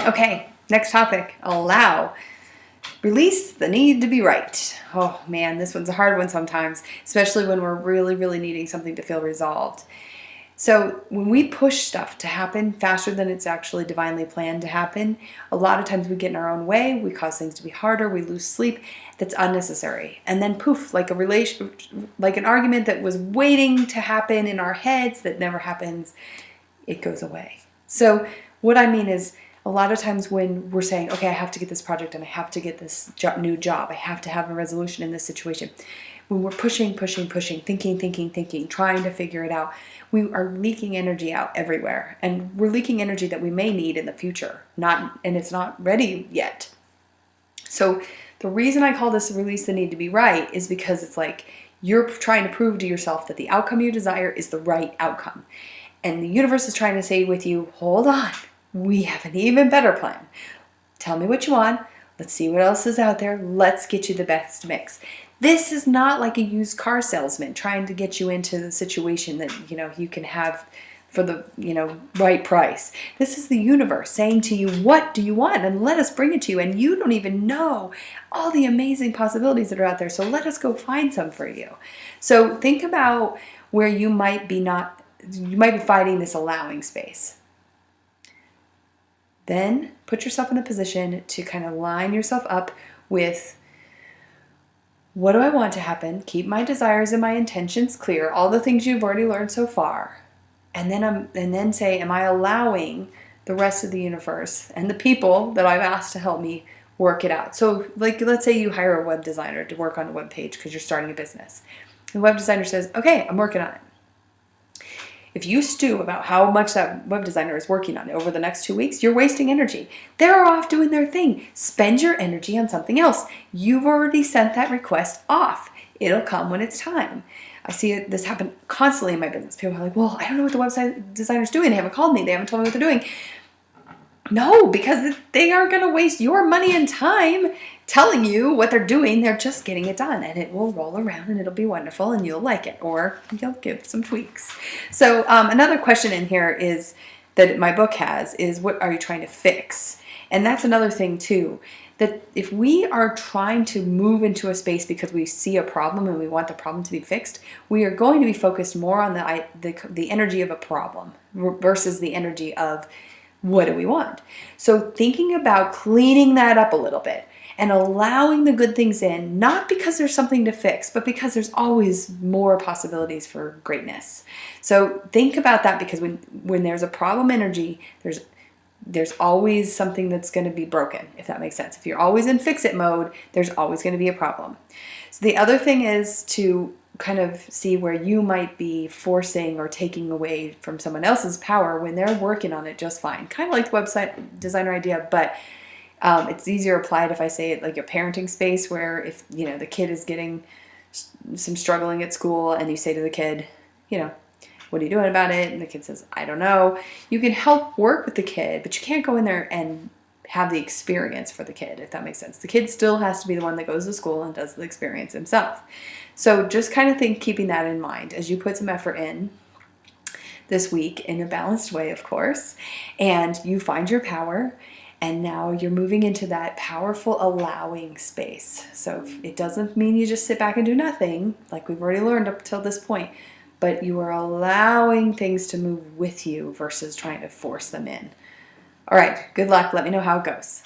Okay, next topic, allow. Release the need to be right. Oh man, this one's a hard one sometimes, especially when we're really, really needing something to feel resolved. So when we push stuff to happen faster than it's actually divinely planned to happen, a lot of times we get in our own way, we cause things to be harder, we lose sleep. That's unnecessary. And then poof, like like an argument that was waiting to happen in our heads that never happens, it goes away. So what I mean is, a lot of times when we're saying, okay, I have to get this project done, I have to get this new job, I have to have a resolution in this situation. When we're pushing, thinking, trying to figure it out, we are leaking energy out everywhere. And we're leaking energy that we may need in the future, and it's not ready yet. So the reason I call this release the need to be right is because it's like you're trying to prove to yourself that the outcome you desire is the right outcome. And the universe is trying to say with you, hold on, we have an even better plan. Tell me what you want. Let's see what else is out there. Let's get you the best mix. This is not like a used car salesman trying to get you into the situation that, you can have for the, right price. This is the universe saying to you, what do you want? And let us bring it to you. And you don't even know all the amazing possibilities that are out there. So let us go find some for you. So think about where you might be fighting this allowing space. Then put yourself in a position to kind of line yourself up with, what do I want to happen? Keep my desires and my intentions clear, all the things you've already learned so far. And then say, am I allowing the rest of the universe and the people that I've asked to help me work it out? So like, let's say you hire a web designer to work on a web page because you're starting a business. The web designer says, okay, I'm working on it. If you stew about how much that web designer is working on it over the next 2 weeks, you're wasting energy. They're off doing their thing. Spend your energy on something else. You've already sent that request off. It'll come when it's time. I see this happen constantly in my business. People are like, well, I don't know what the website designer's doing. They haven't called me. They haven't told me what they're doing. No, because they aren't going to waste your money and time telling you what they're doing. They're just getting it done, and it will roll around and it'll be wonderful and you'll like it, or you'll give some tweaks. So another question in here is that my book has is, what are you trying to fix? And that's another thing too, that if we are trying to move into a space because we see a problem and we want the problem to be fixed, we are going to be focused more on the energy of a problem versus the energy of what do we want. So thinking about cleaning that up a little bit and allowing the good things in, not because there's something to fix, but because there's always more possibilities for greatness. So think about that, because when there's a problem energy, there's always something that's going to be broken, if that makes sense. If you're always in fix-it mode, there's always going to be a problem. So the other thing is to kind of see where you might be forcing or taking away from someone else's power when they're working on it just fine. Kind of like the website designer idea, but it's easier applied if I say it like a parenting space, where if the kid is getting some struggling at school and you say to the kid, what are you doing about it? And the kid says, I don't know. You can help work with the kid, but you can't go in there and have the experience for the kid, if that makes sense. The kid still has to be the one that goes to school and does the experience himself. So just kind of keeping that in mind as you put some effort in this week, in a balanced way, of course, and you find your power. And now you're moving into that powerful allowing space. So it doesn't mean you just sit back and do nothing, like we've already learned up till this point, but you are allowing things to move with you versus trying to force them in. All right, good luck. Let me know how it goes.